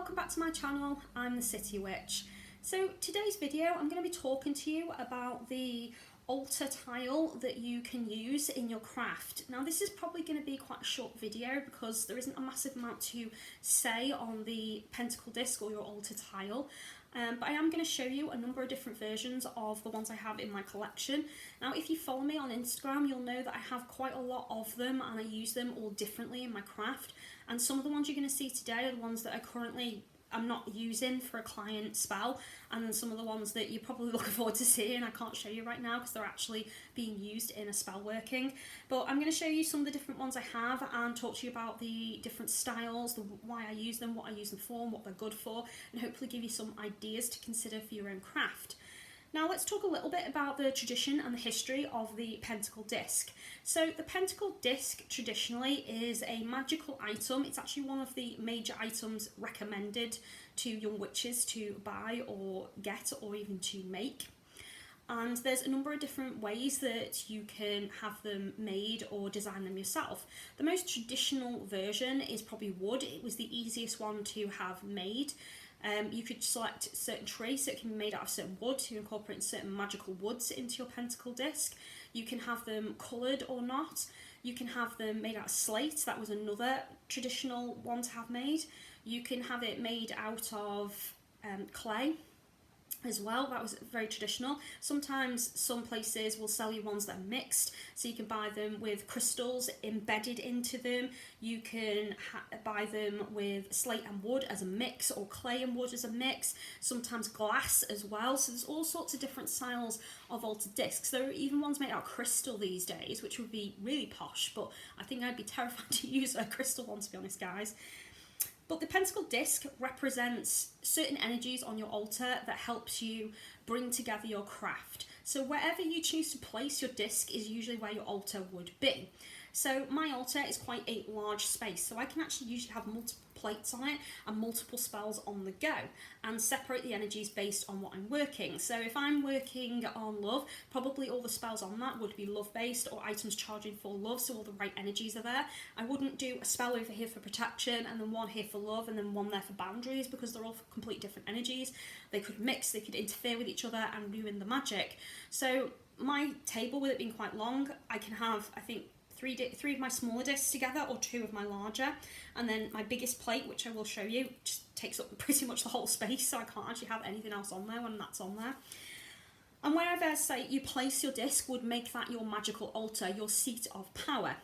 welcome back to my channel. I'm the City Witch. So today's video I'm going to be talking to you about the altar tile that you can use in your craft. Now this is probably going to be quite a short video because there isn't a massive amount to say on the Pentacle Disc or your altar tile. But I am going to show you a number of different versions of the ones I have in my collection. Now if you follow me on Instagram, you'll know that I have quite a lot of them and I use them all differently in my craft. And some of the ones you're going to see today are the ones that I'm not using for a client spell, and then some of the ones that you're probably looking forward to seeing I can't show you right now because they're actually being used in a spell working. But I'm going to show you some of the different ones I have and talk to you about the different styles, why I use them, what I use them for, and what they're good for, and hopefully give you some ideas to consider for your own craft. Now let's talk a little bit about the tradition and the history of the Pentacle Disc. So the Pentacle Disc traditionally is a magical item. It's actually one of the major items recommended to young witches to buy or get or even to make. And there's a number of different ways that you can have them made or design them yourself. The most traditional version is probably wood. It was the easiest one to have made. You could select certain trees, so it can be made out of certain wood to incorporate certain magical woods into your pentacle disc. You can have them coloured or not. You can have them made out of slate. That was another traditional one to have made. You can have it made out of clay as well. That was very traditional. Sometimes some places will sell you ones that are mixed, so you can buy them with crystals embedded into them. You can buy them with slate and wood as a mix, or clay and wood as a mix, sometimes glass as well. So there's all sorts of different styles of altar discs. There are even ones made out of crystal these days, which would be really posh, but I think I'd be terrified to use a crystal one, to be honest, guys. But the Pentacle Disc represents certain energies on your altar that helps you bring together your craft. So wherever you choose to place your disc is usually where your altar would be. So my altar is quite a large space, so I can actually usually have multiple plates on it and multiple spells on the go and separate the energies based on what I'm working. So if I'm working on love, probably all the spells on that would be love based or items charging for love, so all the right energies are there. I wouldn't do a spell over here for protection and then one here for love and then one there for boundaries, because they're all for complete different energies. They could mix, they could interfere with each other and ruin the magic. So my table, with it being quite long, I can have, I think, three of my smaller discs together or two of my larger, and then my biggest plate, which I will show you, just takes up pretty much the whole space, so I can't actually have anything else on there when that's on there. And wherever, say, you place your disc would make that your magical altar, your seat of power.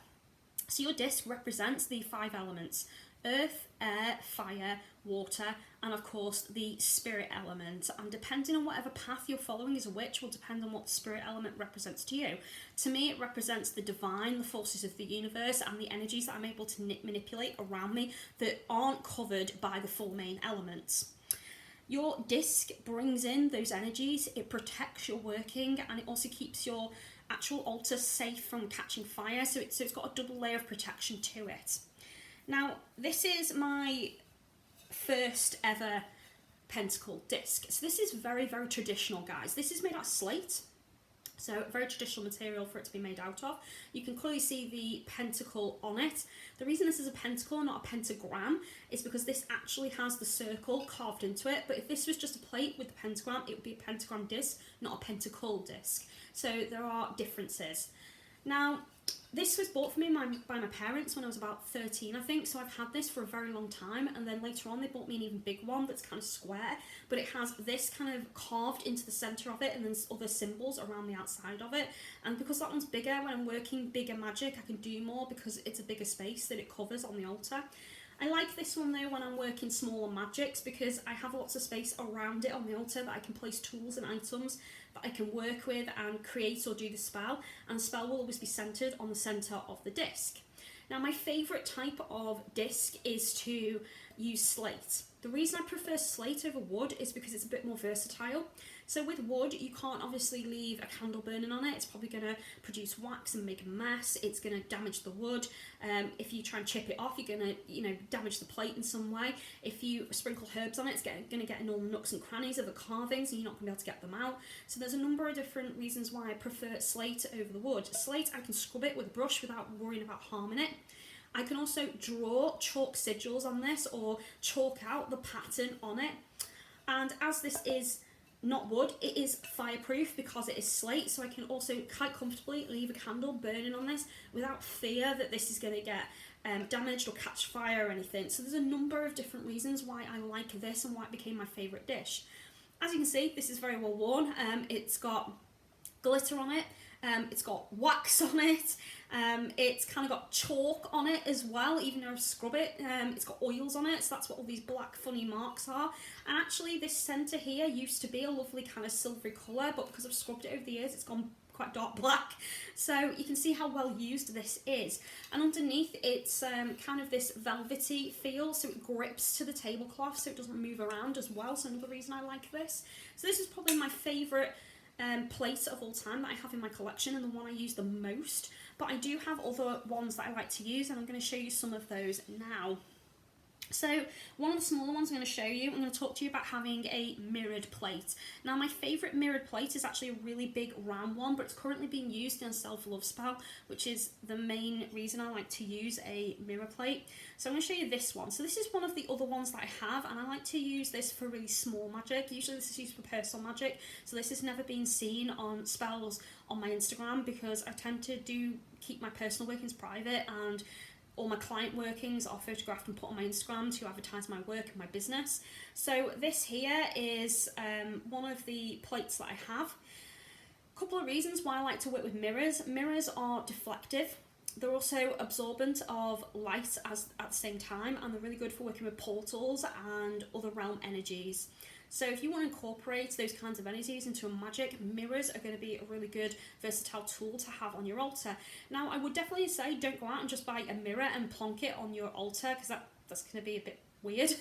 So your disc represents the 5 elements: earth, air, fire, water, and of course the spirit element. And depending on whatever path you're following as a witch will depend on what the spirit element represents to you. To me, it represents the divine, the forces of the universe, and the energies that I'm able to manipulate around me that aren't covered by the 4 main elements. Your disc brings in those energies, it protects your working, and it also keeps your actual altar safe from catching fire, so it's got a double layer of protection to it. Now, this is my first ever Pentacle Disc. So this is very, very traditional, guys. This is made out of slate, so a very traditional material for it to be made out of. You can clearly see the pentacle on it. The reason this is a pentacle, not a pentagram, is because this actually has the circle carved into it. But if this was just a plate with the pentagram, it would be a pentagram disc, not a pentacle disc. So there are differences. Now, this was bought for me by my parents when I was about 13, I think, so I've had this for a very long time, and then later on they bought me an even bigger one that's kind of square, but it has this kind of carved into the centre of it and then other symbols around the outside of it. And because that one's bigger, when I'm working bigger magic I can do more because it's a bigger space that it covers on the altar. I like this one though when I'm working smaller magics because I have lots of space around it on the altar that I can place tools and items that I can work with and create or do the spell, and the spell will always be centred on the centre of the disc. Now my favourite type of disc is to use slate. The reason I prefer slate over wood is because it's a bit more versatile. So with wood, you can't obviously leave a candle burning on it. It's probably going to produce wax and make a mess. It's going to damage the wood. If you try and chip it off, you're going to, damage the plate in some way. If you sprinkle herbs on it, it's going to get in all the nooks and crannies of the carvings, and you're not going to be able to get them out. So there's a number of different reasons why I prefer slate over the wood. Slate, I can scrub it with a brush without worrying about harming it. I can also draw chalk sigils on this or chalk out the pattern on it. And as this is not wood, it is fireproof because it is slate, so I can also quite comfortably leave a candle burning on this without fear that this is going to get damaged or catch fire or anything. So there's a number of different reasons why I like this and why it became my favourite dish. As you can see, this is very well worn. It's got glitter on it, it's got wax on it, it's kind of got chalk on it as well, even though I scrub it. It's got oils on it, so that's what all these black funny marks are. And actually this centre here used to be a lovely kind of silvery colour, but because I've scrubbed it over the years, it's gone quite dark black. So you can see how well used this is. And underneath it's kind of this velvety feel, so it grips to the tablecloth so it doesn't move around as well. So another reason I like this. So this is probably my favourite plate of all time that I have in my collection, and the one I use the most. But I do have other ones that I like to use, and I'm going to show you some of those now. So one of the smaller ones I'm going to show you, I'm going to talk to you about having a mirrored plate. Now my favourite mirrored plate is actually a really big round one, but it's currently being used in a self-love spell, which is the main reason I like to use a mirror plate. So I'm going to show you this one. So this is one of the other ones that I have, and I like to use this for really small magic. Usually this is used for personal magic, so this has never been seen on spells on my Instagram because I tend to keep my personal workings private, and all my client workings are photographed and put on my Instagram to advertise my work and my business. So this here is one of the plates that I have. A couple of reasons why I like to work with mirrors. Mirrors are deflective. They're also absorbent of light at the same time, and they're really good for working with portals and other realm energies. So if you want to incorporate those kinds of energies into a magic, mirrors are going to be a really good versatile tool to have on your altar. Now I would definitely say don't go out and just buy a mirror and plonk it on your altar, because that's going to be a bit weird.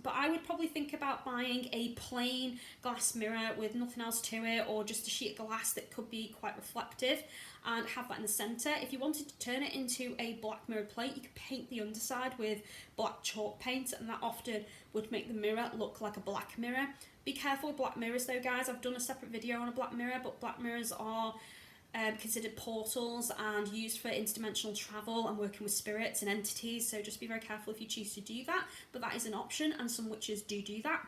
But I would probably think about buying a plain glass mirror with nothing else to it, or just a sheet of glass that could be quite reflective, and have that in the centre. If you wanted to turn it into a black mirror plate, you could paint the underside with black chalk paint, and that often would make the mirror look like a black mirror. Be careful with black mirrors though, guys. I've done a separate video on a black mirror, but black mirrors are considered portals and used for interdimensional travel and working with spirits and entities, so just be very careful if you choose to do that, but that is an option, and some witches do that.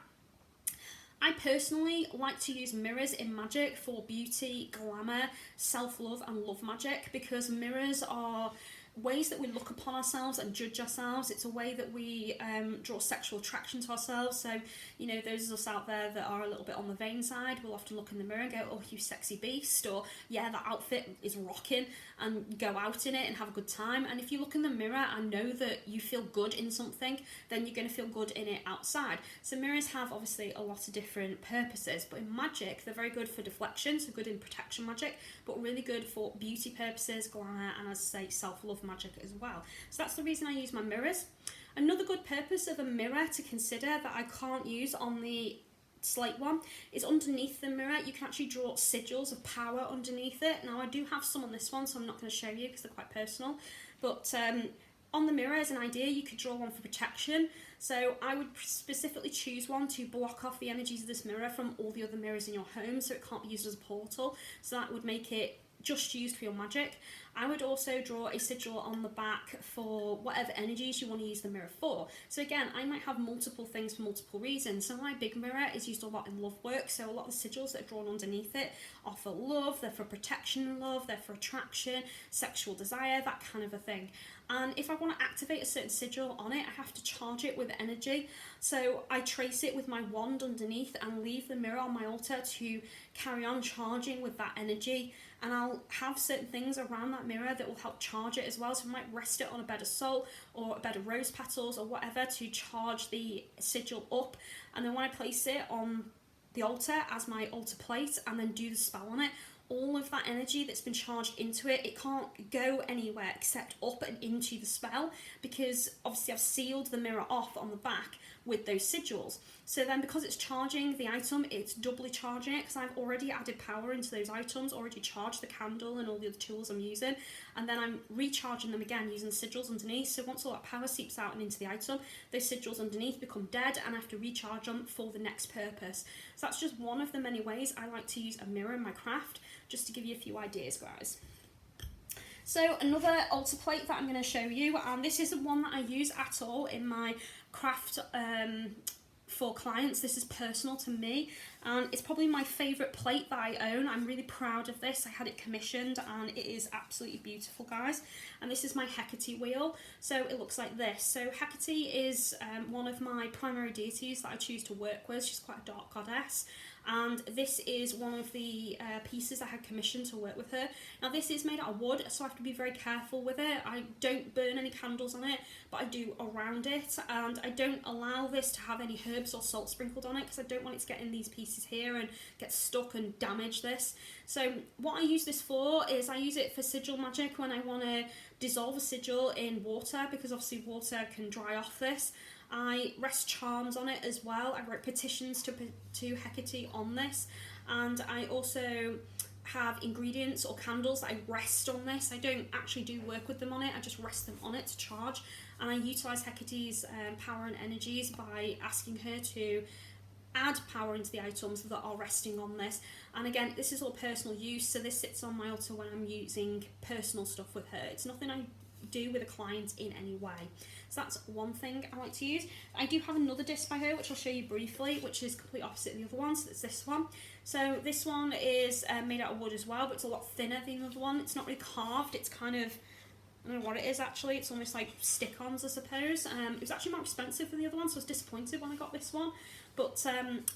I personally like to use mirrors in magic for beauty, glamour, self-love and love magic, because mirrors are ways that we look upon ourselves and judge ourselves. It's a way that we draw sexual attraction to ourselves. So, you know, those of us out there that are a little bit on the vain side will often look in the mirror and go, oh, you sexy beast, or yeah, that outfit is rocking, and go out in it and have a good time. And if you look in the mirror and know that you feel good in something, then you're going to feel good in it outside. So mirrors have obviously a lot of different purposes, but in magic they're very good for deflection, so good in protection magic, but really good for beauty purposes, glamour, and as I say, self-love magic as well. So that's the reason I use my mirrors. Another good purpose of a mirror to consider that I can't use on the slate one is underneath the mirror. You can actually draw sigils of power underneath it. Now I do have some on this one, so I'm not going to show you because they're quite personal, but on the mirror as an idea, you could draw one for protection. So I would specifically choose one to block off the energies of this mirror from all the other mirrors in your home, so it can't be used as a portal. So that would make it just used for your magic. I would also draw a sigil on the back for whatever energies you want to use the mirror for. So again, I might have multiple things for multiple reasons. So my big mirror is used a lot in love work, so a lot of the sigils that are drawn underneath it are for love, they're for protection and love, they're for attraction, sexual desire, that kind of a thing. And if I want to activate a certain sigil on it, I have to charge it with energy. So I trace it with my wand underneath and leave the mirror on my altar to carry on charging with that energy. And I'll have certain things around that mirror that will help charge it as well. So I might rest it on a bed of salt or a bed of rose petals or whatever to charge the sigil up. And then when I place it on the altar as my altar plate and then do the spell on it, all of that energy that's been charged into it, it can't go anywhere except up and into the spell, because obviously I've sealed the mirror off on the back with those sigils. So then because it's charging the item, it's doubly charging it, because I've already added power into those items, already charged the candle and all the other tools I'm using, and then I'm recharging them again using the sigils underneath. So once all that power seeps out and into the item, those sigils underneath become dead and I have to recharge them for the next purpose. So that's just one of the many ways I like to use a mirror in my craft, just to give you a few ideas, guys. So another altar plate that I'm going to show you, and this isn't one that I use at all in my craft for clients. This is personal to me, and it's probably my favourite plate that I own. I'm really proud of this. I had it commissioned and it is absolutely beautiful, guys. And this is my Hecate wheel. So it looks like this. So Hecate is one of my primary deities that I choose to work with. She's quite a dark goddess, and this is one of the pieces I had commissioned to work with her. Now this is made out of wood, so I have to be very careful with it. I don't burn any candles on it, but I do around it, and I don't allow this to have any herbs or salt sprinkled on it because I don't want it to get in these pieces here and get stuck and damage this. So what I use this for is I use it for sigil magic when I want to dissolve a sigil in water, because obviously water can dry off this. I rest charms on it as well. I wrote petitions to Hecate on this, and I also have ingredients or candles that I rest on this. I don't actually do work with them on it, I just rest them on it to charge, and I utilise Hecate's power and energies by asking her to add power into the items that are resting on this. And again, this is all personal use, so this sits on my altar when I'm using personal stuff with her. It's nothing I do with a client in any way. So that's one thing I like to use. I do have another disc by her which I'll show you briefly, which is completely opposite the other one. So it's this one. So this one is made out of wood as well, but it's a lot thinner than the other one. It's not really carved, it's kind of, I don't know what it is actually, it's almost like stick-ons I suppose. It was actually more expensive than the other one, so I was disappointed when I got this one. But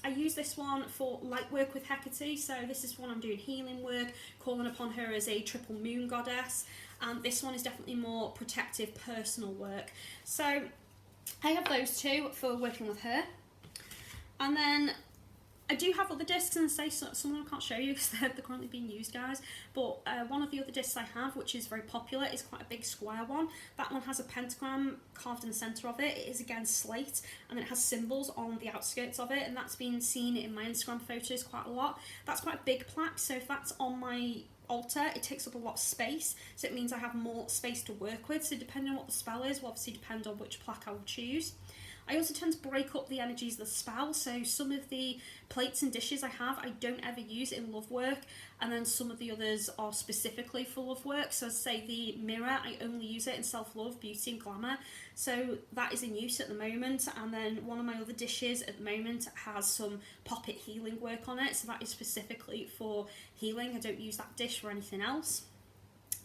I use this one for light work with Hecate, so this is when I'm doing healing work, calling upon her as a triple moon goddess, and this one is definitely more protective personal work. So I have those two for working with her. And then I do have other discs, and say some of them I can't show you because they're currently being used, guys. But one of the other discs I have, which is very popular, is quite a big square one. That one has a pentagram carved in the centre of it. It is again slate, and then it has symbols on the outskirts of it, and that's been seen in my Instagram photos quite a lot. That's quite a big plaque, so if that's on my altar, it takes up a lot of space, so it means I have more space to work with. So depending on what the spell is will obviously depend on which plaque I will choose. I also tend to break up the energies of the spell, so some of the plates and dishes I have I don't ever use in love work, and then some of the others are specifically for love work. So as I say, the mirror, I only use it in self-love, beauty and glamour, so that is in use at the moment. And then one of my other dishes at the moment has some poppet healing work on it, so that is specifically for healing. I don't use that dish for anything else.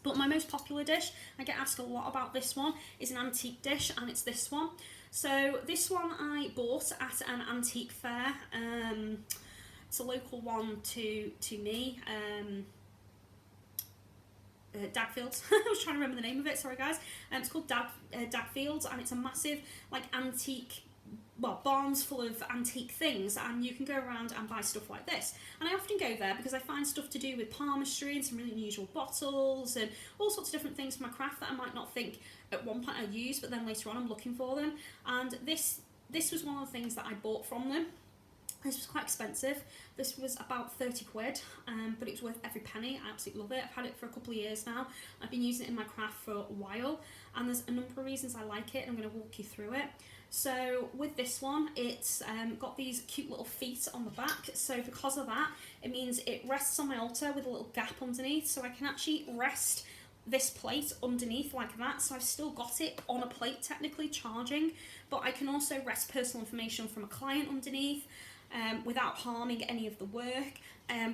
But my most popular dish, I get asked a lot about this one, is an antique dish, and it's this one. So this one I bought at an antique fair. It's a local one to me. Dagfields. I was trying to remember the name of it, sorry guys. It's called Dagfields, and it's a massive like antique, well, barns full of antique things, and you can go around and buy stuff like this. And I often go there because I find stuff to do with palmistry and some really unusual bottles and all sorts of different things for my craft that I might not think at one point I'd use, but then later on I'm looking for them. And this was one of the things that I bought from them. This was quite expensive. This was about 30 quid, but it was worth every penny. I absolutely love it. I've had it for a couple of years now. I've been using it in my craft for a while, and there's a number of reasons I like it, and I'm going to walk you through it. So with this one, it's got these cute little feet on the back, so because of that, it means it rests on my altar with a little gap underneath, so I can actually rest this plate underneath like that, so I've still got it on a plate technically charging, but I can also rest personal information from a client underneath without harming any of the work,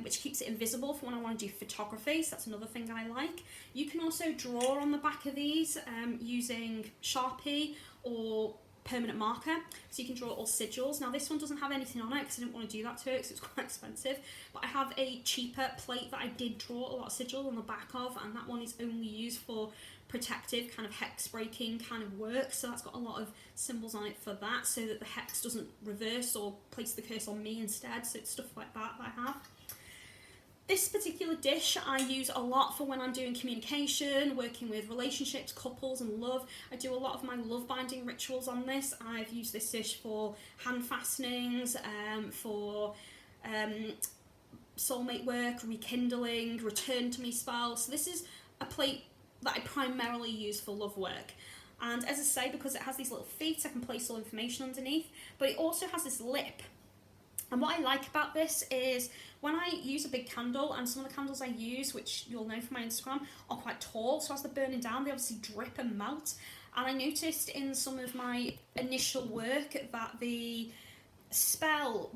which keeps it invisible for when I want to do photography, so that's another thing I like. You can also draw on the back of these using Sharpie or permanent marker, so you can draw all sigils. Now this one doesn't have anything on it because I didn't want to do that to it because it's quite expensive, but I have a cheaper plate that I did draw a lot of sigil on the back of, and that one is only used for protective kind of hex breaking kind of work, so that's got a lot of symbols on it for that, so that the hex doesn't reverse or place the curse on me instead. So it's stuff like that I have. This particular dish I use a lot for when I'm doing communication, working with relationships, couples and love. I do a lot of my love binding rituals on this. I've used this dish for hand fastenings, for soulmate work, rekindling, return to me spells. So this is a plate that I primarily use for love work. And as I say, because it has these little feet, I can place all information underneath, but it also has this lip. And what I like about this is when I use a big candle, and some of the candles I use, which you'll know from my Instagram, are quite tall, so as they're burning down they obviously drip and melt. And I noticed in some of my initial work that the candle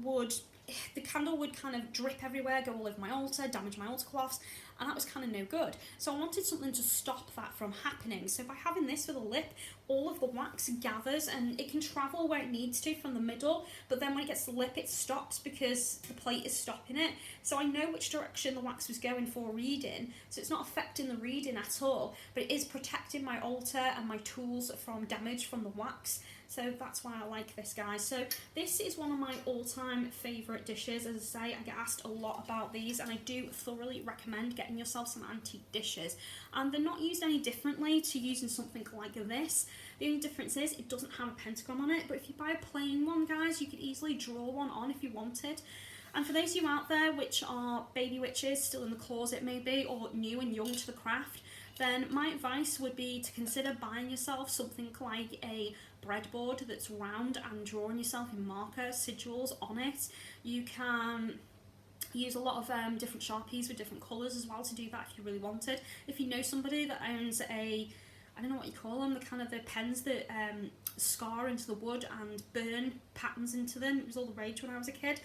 would kind of drip everywhere, go all over my altar, damage my altar cloths, and that was kind of no good. So I wanted something to stop that from happening. So by having this for the lip, all of the wax gathers and it can travel where it needs to from the middle, but then when it gets to the lip it stops because the plate is stopping it. So I know which direction the wax was going for reading, so it's not affecting the reading at all, but it is protecting my altar and my tools from damage from the wax. So that's why I like this, guys. So this is one of my all-time favourite dishes. As I say, I get asked a lot about these, and I do thoroughly recommend getting yourself some antique dishes. And they're not used any differently to using something like this. The only difference is it doesn't have a pentagram on it, but if you buy a plain one, guys, you could easily draw one on if you wanted. And for those of you out there which are baby witches, still in the closet maybe, or new and young to the craft, then my advice would be to consider buying yourself something like a breadboard that's round and drawing yourself in marker sigils on it. You can use a lot of different Sharpies with different colours as well to do that if you really wanted. If you know somebody that owns I don't know what you call them, the pens that scar into the wood and burn patterns into them. It was all the rage when I was a kid.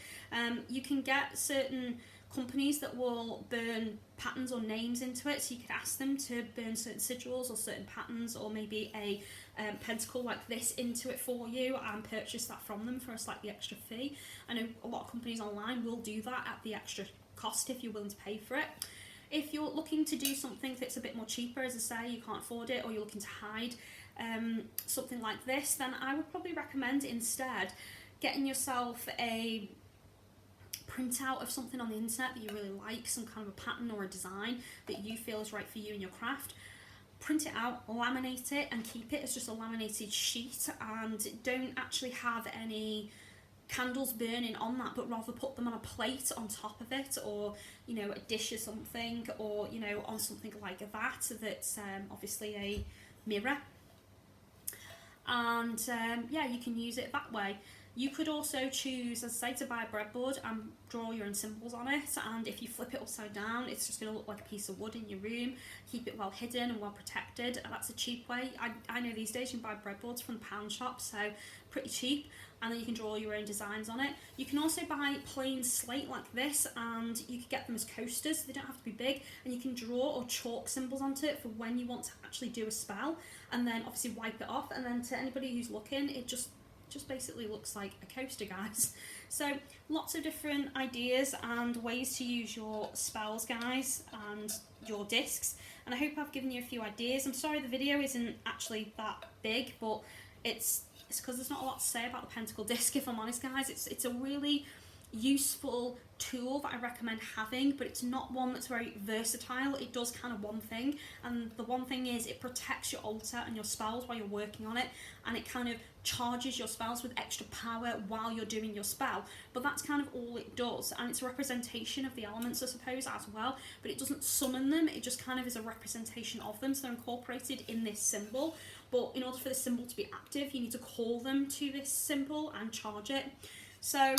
You can get certain companies that will burn patterns or names into it, so you could ask them to burn certain sigils or certain patterns, or maybe a pentacle like this into it for you and purchase that from them for a slightly extra fee. I know a lot of companies online will do that at the extra cost if you're willing to pay for it. If you're looking to do something that's a bit more cheaper, as I say, you can't afford it, or you're looking to hide something like this, then I would probably recommend instead getting yourself a printout of something on the internet that you really like, some kind of a pattern or a design that you feel is right for you and your craft. Print it out, laminate it, and keep it as just a laminated sheet, and don't actually have any candles burning on that, but rather put them on a plate on top of it, or a dish or something, or on something like that that's obviously a mirror, and yeah, you can use it that way. You could also choose, as I say, to buy a breadboard and draw your own symbols on it, and if you flip it upside down, it's just going to look like a piece of wood in your room. Keep it well hidden and well protected, and that's a cheap way. I know these days you can buy breadboards from the pound shop, so pretty cheap, and then you can draw your own designs on it. You can also buy plain slate like this, and you can get them as coasters, so they don't have to be big, and you can draw or chalk symbols onto it for when you want to actually do a spell, and then obviously wipe it off, and then to anybody who's looking, it just basically looks like a coaster, guys. So lots of different ideas and ways to use your spells, guys, and your discs, and I hope I've given you a few ideas. I'm sorry the video isn't actually that big, but it's because there's not a lot to say about the Pentacle Disc, if I'm honest, guys. It's a really useful tool that I recommend having, but it's not one that's very versatile. It does kind of one thing, and the one thing is it protects your altar and your spells while you're working on it, and it kind of charges your spells with extra power while you're doing your spell, but that's kind of all it does, and it's a representation of the elements, I suppose, as well, but it doesn't summon them, it just kind of is a representation of them, so they're incorporated in this symbol, but in order for the symbol to be active, you need to call them to this symbol and charge it. So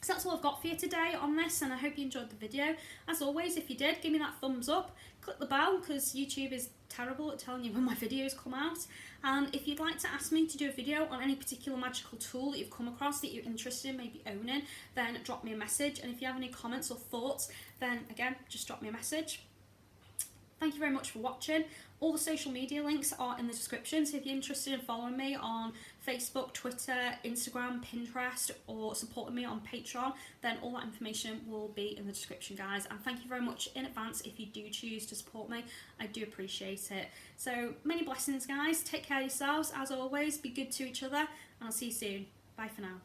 that's all I've got for you today on this, and I hope you enjoyed the video. As always, if you did, give me that thumbs up, click the bell, because YouTube is terrible at telling you when my videos come out, and if you'd like to ask me to do a video on any particular magical tool that you've come across that you're interested in maybe owning, then drop me a message, and if you have any comments or thoughts, then again, just drop me a message. Thank you very much for watching. All the social media links are in the description, so if you're interested in following me on Facebook, Twitter, Instagram, Pinterest, or supporting me on Patreon, then all that information will be in the description, guys. And thank you very much in advance if you do choose to support me. I do appreciate it. So many blessings, guys. Take care of yourselves. As always, be good to each other, and I'll see you soon. Bye for now.